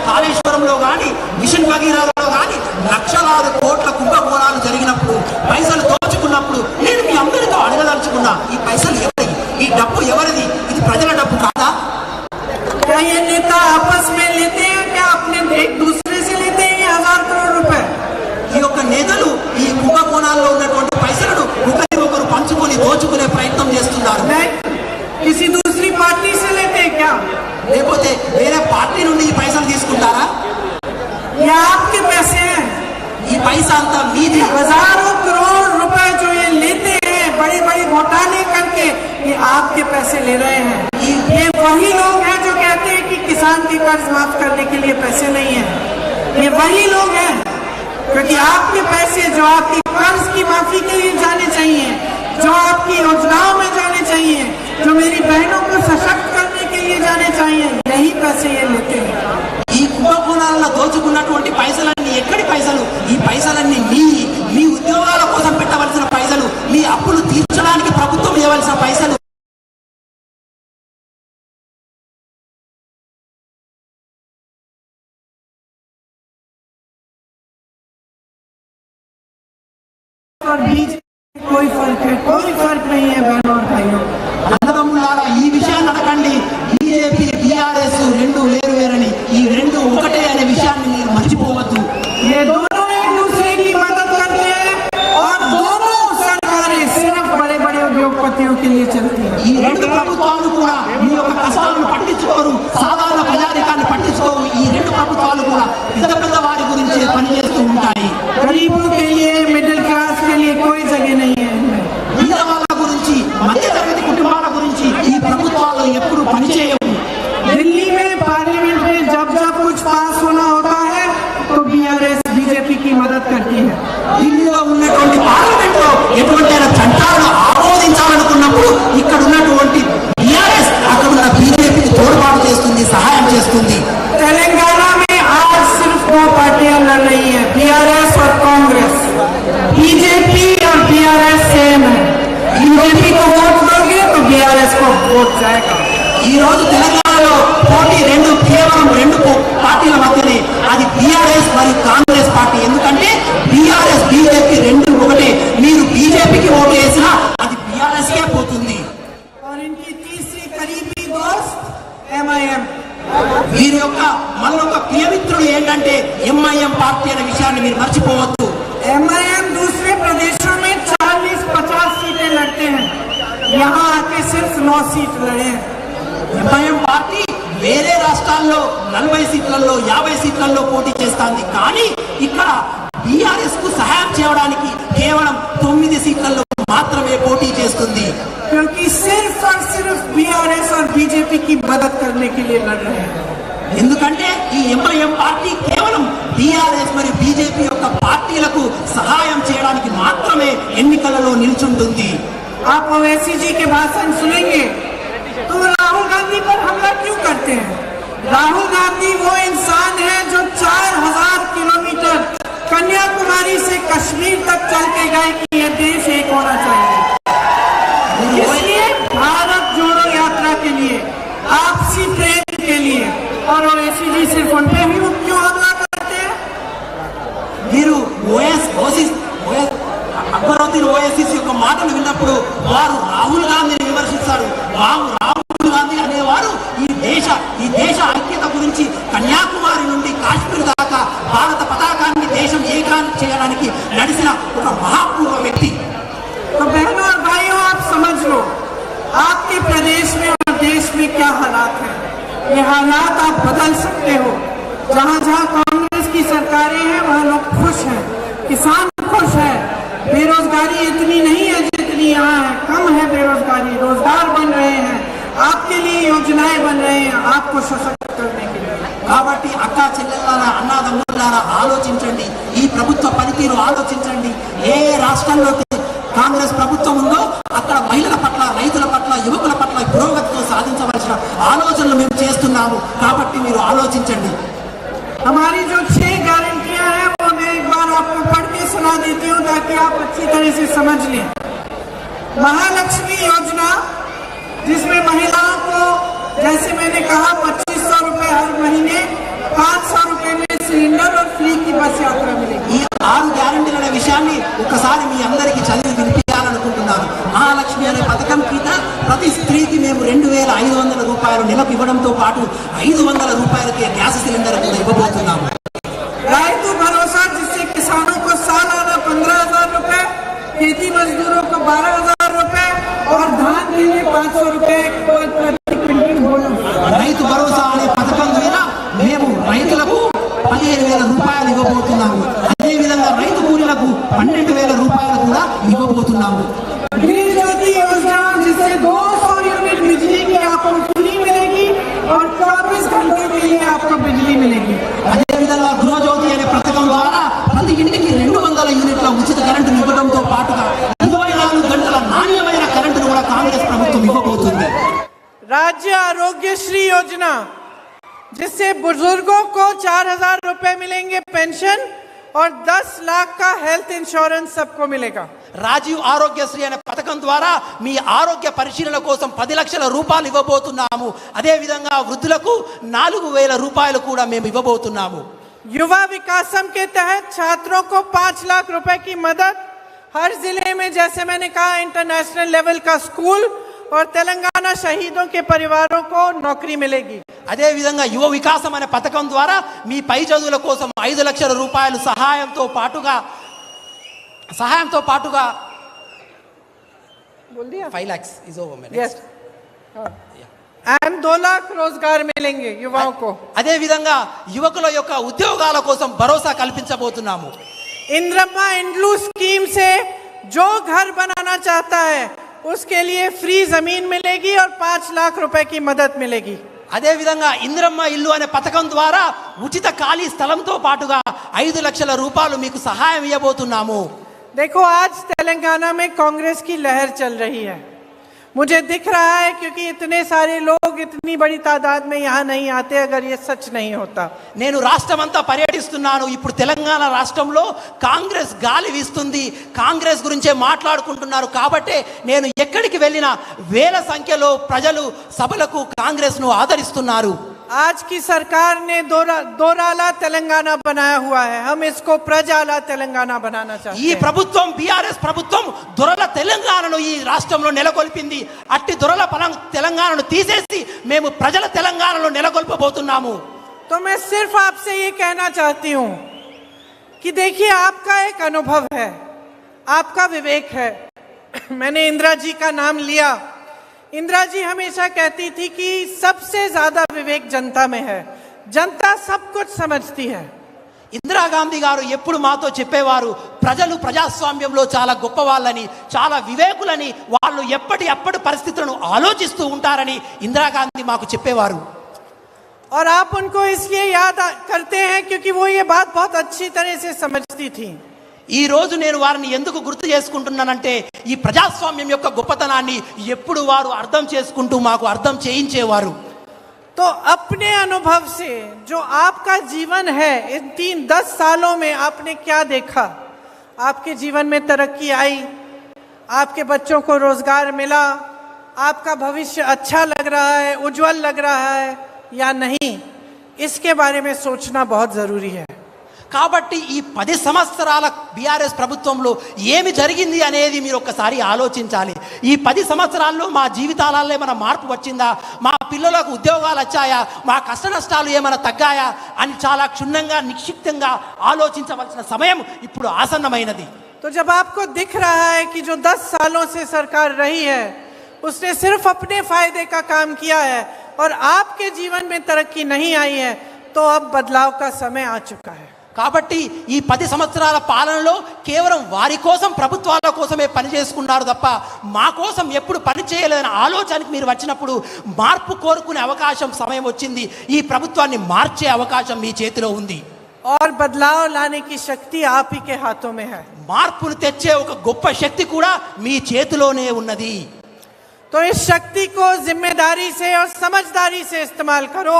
కాళేశ్వరంలో కానీ మిషన్ భగీరథలో కానీ లక్షలాది కోట్ల కుంభకోణాలు జరిగినప్పుడు, పైసలు దోచుకున్నప్పుడు, నేను మీ అందరితో అడగదలుచుకున్నా, ఈ పైసలు ఎవరిది? ఈ డబ్బు ఎవరిది? ఇది ప్రజల డబ్బు కాదా? क्या ये नेता आपस में लेते हैं, क्या अपने एक दूसरे से लेते हैं ये 1000 करोड़ रुपए? ఈ యొక్క నేతలు ఈ కుంభకోణాల్లో ఉన్నటువంటి పైసలను ఒకరికొకరు పంచుకొని దోచుకునే ప్రయత్నం చేస్తున్నారు. नहीं, किसी दूसरी पार्टी से लेते हैं क्या? లేకపోతే వేరే పార్టీ నుండి ఈ పైసలు తీసుకుంటారా? ये आपके पैसे हैं। ఈ పైసా అంతా మీది. हजारों करोड़ रुपए जो ये लेते हैं बड़े बड़े घोटाले करके, ये आपके पैसे ले रहे हैं। ये वही लोग हैं जो कहते हैं कि किसान के कर्ज माफ करने के लिए पैसे नहीं है। ये वही लोग हैं, क्योंकि आपके पैसे जो आपकी कर्ज की माफी के लिए जाने चाहिए, जो आपकी योजनाओं में जाने चाहिए, जो मेरी बहनों को सशक्त करने के लिए जाने चाहिए, यही पैसे ये लेते हैं। ఈ కుంభకోణాలలో దోచుకున్నటువంటి పైసలన్నీ ఎక్కడి పైసలు? ఈ పైసలన్నీ మీ ఉద్యోగాల కోసం పెట్టవలసిన పైసలు, మీ అప్పులు తీర్చడానికి ప్రభుత్వం ఇవ్వవలసిన పైసలు. और बीच कोई फर्क है, कोई फर्क नहीं है बहनों और भाइयों। అన్నదమ్ములారా, ఈ విషయాన్ని అనకండి. బీజేపీ టీఆర్ఎస్ రెండు వేరు వేరని, ఈ రెండు ఒకటే అనే విషయాన్ని మీరు మర్చిపోవద్దు. ये दोनों एक दूसरे की मदद करते हैं और दोनों सरकारें सिर्फ बड़े बड़े उद्योगपतियों के लिए चलती हैं। ఈ రెండు ప్రభుత్వాలు కూడా మీ యొక్క కష్టాలను పట్టించుకోరు, సాధారణ ప్రజానికాన్ని పట్టించుకోరు. ఈ రెండు ప్రభుత్వాలు కూడా పెద్ద పెద్ద వారి గురించి పనిచేస్తూ ఉంటాయి. गरीबों के लिए, मिडिल क्लास के लिए कोई जगह नहीं है। పేద వాళ్ళ గురించి, మధ్యతరగతి కుటుంబాల గురించి ఈ ప్రభుత్వాలు ఎప్పుడు పనిచేయవు. दिल्ली में पार्लियामेंट में जब जब कुछ पास होना होता है तो बीआरएस बीजेपी की मदद करती है। ఢిల్లీలో ఉన్నటువంటి పార్లమెంట్ లో ఎటువంటి చట్టాలను ఆమోదించాలనుకున్నప్పుడు ఇక్కడ ఉన్నటువంటి టీఆర్ఎస్ అక్కడ ఉన్న బీజేపీకి తోడ్పాటు చేస్తుంది, సహాయం చేస్తుంది. तेलंगाना में आज सिर्फ 2 पार्टियां लड़ रही है, बीआरएस और कांग्रेस। बीजेपी और बीआरएस सेम है। बीजेपी को वोट दोगे तो बीआरएस को वोट जाएगा। ఈ రోజు తెలంగాణలో పోటీ కేవలం రెండు పార్టీల మధ్యనే, అది బీఆర్ఎస్ మరియు కాంగ్రెస్ పార్టీ. ఎందుకంటే బీఆర్ఎస్ బీజేపీ రెండు ఒకటే. మీరు బీజేపీకి ఓటు వేసినా అది బీఆర్ఎస్ కే పోతుంది. और इनकी तीसरी करीबी दोस्त MIM। వీరి యొక్క మరొక ప్రియమిత్రుడు ఏంటంటే ఎంఐఎం పార్టీ అనే విషయాన్ని మీరు మర్చిపోవద్దు. MIM दूसरे प्रदेशों में 40-50 सीटें लड़ते हैं, यहाँ आके सिर्फ 9 सीट लड़े हैं। ఎంఐఎం పార్టీ వేరే రాష్ట్రాల్లో 40 సీట్లలో 50 సీట్లలో పోటీ చేస్తుంది. కానీ ఇక్కడ బీఆర్ఎస్ కు సహాయం చేయడానికి కేవలం 9 సీట్లలో మాత్రమే పోటీ చేస్తుంది. क्योंकि सिर्फ और सिर्फ बीआरएस और बीजेपी की मदद करने के लिए लड़ रहे हैं। ఎందుకంటే ఈ ఎంఐఎం పార్టీ కేవలం బీఆర్ఎస్ మరియు బీజేపీ యొక్క పార్టీలకు సహాయం చేయడానికి మాత్రమే ఎన్నికలలో నిల్చుంటుంది. आप ओवैसी जी के भाषण सुनेंगे तो राहुल गांधी पर हमला क्यों करते हैं? राहुल गांधी वो इंसान है जो 4000 किलोमीटर कन्याकुमारी से कश्मीर तक चल के गए कि यह देश एक होना चाहिए। इसलिए भारत जोड़ो यात्रा के लिए, आपसी प्रेम के लिए, और ओवैसी जी सिर्फ उन पे ही क्यों हमला करते हैं? మీరు అక్బరుద్దీన్ ఓవైసీ యొక్క మాటలు విన్నప్పుడు వారు రాహుల్ గాంధీని విమర్శిస్తారు. రాహుల్ గాంధీ అనేవారు ఈ దేశ ఐక్యత గురించి కన్యాకుమారి నుండి కాశ్మీర్ దాకా భారత పతాకాన్ని దేశం ఏకాన్ని చేయడానికి నడిచిన ఒక మహాపూర్వ వ్యక్తి. तो बहनों और भाइयों, आप समझ लो आपके प्रदेश में और देश में क्या हालात हैं। ये हालात आप बदल सकते हो। जहां जहां कांग्रेस की सरकारें हैं हैं, किसान खुश है, बेरोजगारी इतनी नहीं है जितनी यहाँ है, कम है बेरोजगारी, रोजगार बन रहे हैं, आपके लिए योजनाएं बन रहे हैं आपको सशक्त करने के लिए। కాబట్టి అక్క చెల్లెళ్ళారా అన్నదమ్ములారా ఆలోచించండి, ఈ ప్రభుత్వ పనితీరు ఆలోచించండి. ఏ రాష్ట్రంలో కాంగ్రెస్ ప్రభుత్వం ఉందో అక్కడ మహిళల పట్ల, రైతుల పట్ల, యువకుల పట్ల పురోగతితో సాధించవలసిన ఆలోచనలు మేము చేస్తున్నాము. కాబట్టి మీరు ఆలోచించండి. हमारी जो 6 गारंटियां हैं वो मैं एक बार आपको पढ़ के सुना देती हूँ ताकि आप अच्छी तरह से समझ लें। महालक्ष्मी योजना, जिसमें महिलाओं को, जैसे मैंने कहा, 2500 रुपए हर महीने, 500 रुपए में सिलेंडर और फ्री की बस यात्रा मिलेगी. ఈ 6 గ్యారెంటీల అనే విషయాన్ని ఒకసారి మీ అందరికీ చదివి వినిపించాలనుకుంటున్నాను. మహాలక్ష్మి అనే పథకం కింద ప్రతి స్త్రీకి మేము 2500 రూపాయలు నెలకు ఇవ్వడంతో పాటు 500 రూపాయలకే గ్యాస్ సిలిండర్ కూడా ఇవ్వబోతున్నాము. రైతు భరోసా, जिससे किसानों को सालाना 15,000 रुपए, खेती मजदूरों को 12,000 रुपए और धान के लिए 500 रुपए प्रति क्विंटल बोनस. రైతు భరోసా అనే పథకం ద్వారా మేము రైతులకు 15,000 రూపాయలు ఇవ్వబోతున్నాము. అదేవిధంగా రైతు కూలీలకు 12,000 రూపాయలు కూడా ఇవ్వబోతున్నాము. गृह ज्योति योजना, जिससे 200 यूनिट बिजली की आपको फ्री मिलेगी और 24 घंटे के लिए आपको बिजली मिलेगी. అదేవిధంగా గృహజ్యోతి అనే పథకం ద్వారా ప్రతి ఇంటికి 200 యూనిట్ల ఉచిత కరెంటును ఇవ్వడంతో పాటుగా 24 గంటల నాణ్యమైన కరెంటును కూడా కాంగ్రెస్ ప్రభుత్వం ఇవ్వబోతుంది. राज्य आरोग्य श्री योजना, जिससे बुजुर्गों को 4,000 रुपए मिलेंगे पेंशन और 10 लाख का हेल्थ इंश्योरेंस सबको मिलेगा. రాజీవ్ ఆరోగ్యశ్రీ అనే పథకం ద్వారా మీ ఆరోగ్య పరిశీలన కోసం 10 లక్షల రూపాయలు ఇవ్వబోతున్నాము. అదేవిధంగా వృద్ధులకు 4,000 రూపాయలు కూడా మేము ఇవ్వబోతున్నాము. युवा विकासम के तहत छात्रों को 5 लाख रुपए की मदद, हर जिले में, जैसे मैंने कहा, इंटरनेशनल लेवल का स्कूल और तेलंगाना शहीदों के परिवारों को नौकरी मिलेगी. అదేవిధంగా యువ వికాసం అనే పథకం ద్వారా మీ పై చదువుల కోసం 5 లక్షల రూపాయలు సహాయంతో పాటుగా 5 lakhs is over minutes. Yes. And 2 lakh रोजगार मिलेंगे युवाओं को. అదేవిధంగా యువకుల యొక్క ఉద్యోగాల కోసం భరోసా కల్పించబోతున్నాము. इंद्रम्मा इंड्लू स्कीम से जो घर बनाना चाहता है उसके लिए फ्री जमीन मिलेगी और 5 लाख रुपए की मदद मिलेगी. అదేవిధంగా ఇందిరమ్మ ఇల్లు అనే పథకం ద్వారా ఉచిత ఖాళీ స్థలంతో పాటుగా 5 లక్షల రూపాయలు మీకు సహాయం ఇవ్వబోతున్నాము. देखो, आज तेलंगाना में कांग्रेस की लहर चल रही है, मुझे दिख रहा है, क्योंकि इतने सारे लोग इतनी बड़ी तादाद में यहाँ नहीं आते अगर ये सच नहीं होता. నేను రాష్ట్రమంతా పర్యటిస్తున్నాను. ఇప్పుడు తెలంగాణ రాష్ట్రంలో కాంగ్రెస్ గాలి వీస్తుంది, కాంగ్రెస్ గురించే మాట్లాడుకుంటున్నారు. కాబట్టి నేను ఎక్కడికి వెళ్ళినా వేల సంఖ్యలో ప్రజలు సభలకు కాంగ్రెస్ను ఆదరిస్తున్నారు. आज की सरकार ने दोराला तेलंगाना बनाया हुआ है, हम इसको प्रजाला तेलंगाना बनाना चाहते ఈ हैं. ప్రభుత్వం, బీఆర్ఎస్ ప్రభుత్వం దొరల తెలంగాణను ఈ రాష్ట్రంలో నెలకొల్పింది. అట్టి దొరల తెలంగాణను తీసేసి మేము ప్రజల తెలంగాణలో నెలకొల్పబోతున్నాము. तो मैं सिर्फ आपसे ये कहना चाहती हूँ कि देखिए, आपका एक अनुभव है, आपका विवेक है. मैंने इंदिरा जी का नाम लिया. इंदिरा जी हमेशा कहती थी कि सबसे ज्यादा विवेक जनता में है, जनता सब कुछ समझती है. ఇందిరాగాంధీ గారు ఎప్పుడు మాతో చెప్పేవారు, ప్రజలు ప్రజాస్వామ్యంలో చాలా గొప్ప వాళ్ళని, చాలా వివేకులని, వాళ్ళు ఎప్పటి పరిస్థితులను ఆలోచిస్తూ ఉంటారని ఇందిరాగాంధీ మాకు చెప్పేవారు. और आप उनको इसलिए याद करते हैं क्योंकि वो ये बात बहुत अच्छी तरह से समझती थी. ఈ రోజు నేను వారిని ఎందుకు గుర్తు చేసుకుంటున్నానంటే, ఈ ప్రజాస్వామ్యం యొక్క గొప్పతనాన్ని ఎప్పుడు వారు అర్థం చేసుకుంటూ మాకు అర్థం చేయించేవారు. तो अपने अनुभव से जो आपका जीवन है, इन 10 सालों में आपने क्या देखा? आपके जीवन में तरक्की आई, आपके बच्चों को रोजगार मिला, आपका भविष्य अच्छा लग रहा है, उज्जवल लग रहा है या नहीं, इसके बारे में सोचना बहुत जरूरी है. కాబట్టి ఈ 10 సంవత్సరాల బీఆర్ఎస్ ప్రభుత్వంలో ఏమి జరిగింది అనేది మీరు ఒక్కసారి ఆలోచించాలి. ఈ 10 సంవత్సరాల్లో మా జీవితాలలో ఏమైనా మార్పు వచ్చిందా, మా పిల్లలకు ఉద్యోగాలు వచ్చాయా, మా కష్ట నష్టాలు ఏమైనా తగ్గాయా అని చాలా క్షుణ్ణంగా నిక్షిప్తంగా ఆలోచించవలసిన సమయం ఇప్పుడు ఆసన్నమైనది. तो जब आपको दिख रहा है कि जो 10 सालों से सरकार रही है उसने सिर्फ अपने फायदे का काम किया है और आपके जीवन में तरक्की नहीं आई है, तो अब बदलाव का समय आ चुका है. కాబట్టి ఈ 10 సంవత్సరాల పాలనలో కేవలం వారి కోసం, ప్రభుత్వాల కోసమే పని చేసుకున్నారు తప్ప మా కోసం ఎప్పుడు పని చేయలేదనే ఆలోచనకి మీరు వచ్చినప్పుడు మార్పు కోరుకునే అవకాశం సమయం వచ్చింది. ఈ ప్రభుత్వాన్ని మార్చే అవకాశం మీ చేతిలో ఉంది. और बदलाव लाने की शक्ति आप ही के हाथों में है. మార్పును తెచ్చే ఒక గొప్ప శక్తి కూడా మీ చేతిలోనే ఉన్నది. तो इस शक्ति को जिम्मेदारी से और समझदारी से इस्तेमाल करो.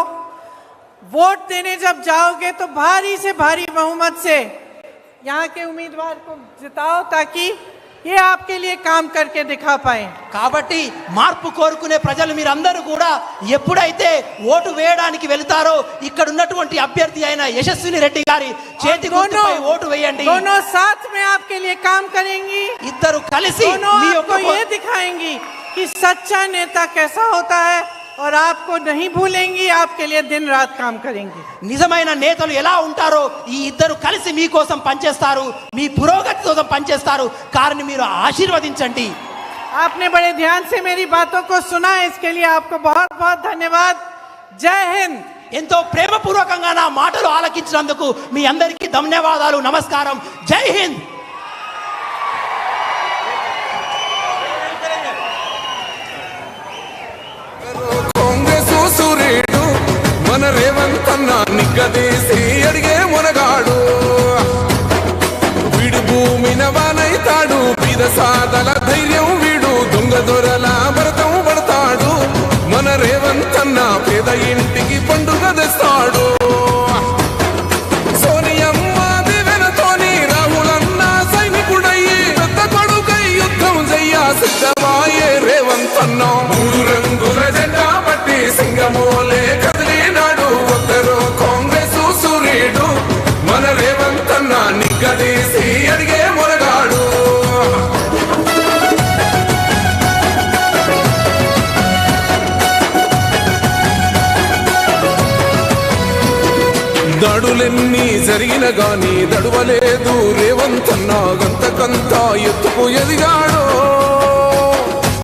वोट देने जब जाओगे तो भारी से भारी बहुमत से यहाँ के उम्मीदवार को जिताओ ताकि ये आपके लिए काम करके दिखा पाए. కాబట్టి మార్పు కోరుకునే ప్రజలు మీరందరూ కూడా ఎప్పుడైతే ఓటు వేయడానికి వెళ్తారో ఇక్కడ ఉన్నటువంటి అభ్యర్థి అయిన యశస్విని రెడ్డి గారి చేతి గుర్తుపై ఓటు వేయండి. दोनों साथ में आपके लिए काम करेंगी. ఇద్దరు కలిసి మీ యొక్క ये दिखाएंगी कि सच्चा नेता कैसा होता है और आपको नहीं भूलेंगी. आपके लिए दिन रात काम करेंगी. నిజమైన నేతలు ఎలా ఉంటారో ఈ ఇద్దరు కలిసి మీకోసం పనిచేస్తారు, మీ పురోగతి కోసం పనిచేస్తారు. కారణం మీరు ఆశీర్వదించండి. आपने बड़े ध्यान से मेरी बातों को सुना, इसके लिए आपको बहुत बहुत धन्यवाद. जय हिंद. ఎంతో ప్రేమపూర్వకంగా నా మాటలు ఆలకించినందుకు మీ అందరికీ ధన్యవాదాలు. నమస్కారం. జై హింద్. సూర్యుడు మన రేవంతన్న నిగ్గదీసి అడిగే మునగాడు. వీడు భూమిన వానైతాడు, బీద సాదల ధైర్యం వీడు, దొంగ దొరల భరతం పడతాడు. మన రేవంతన్న పేద ఇంటికి పండుగ తెస్తాడు. సోనియమ్మ దివెనతోని రాహులన్న సైనికుడయ్యి పెద్ద కొడుకై యుద్ధం చెయ్య సిద్ధమాయే రేవంతన్న. 3 రంగుల జెండా పట్టి సింగమోలే కదిలినాడు. ఒక్కరు కాంగ్రెస్ సూర్యుడు మన రేవంతన్న నిగ్గదీసి అడిగే మునగాడు. దాడులెన్ని జరిగిన గాని దడువలేదు రేవంతన్న, గంతకంతా ఎత్తుకు ఎదిగాడు.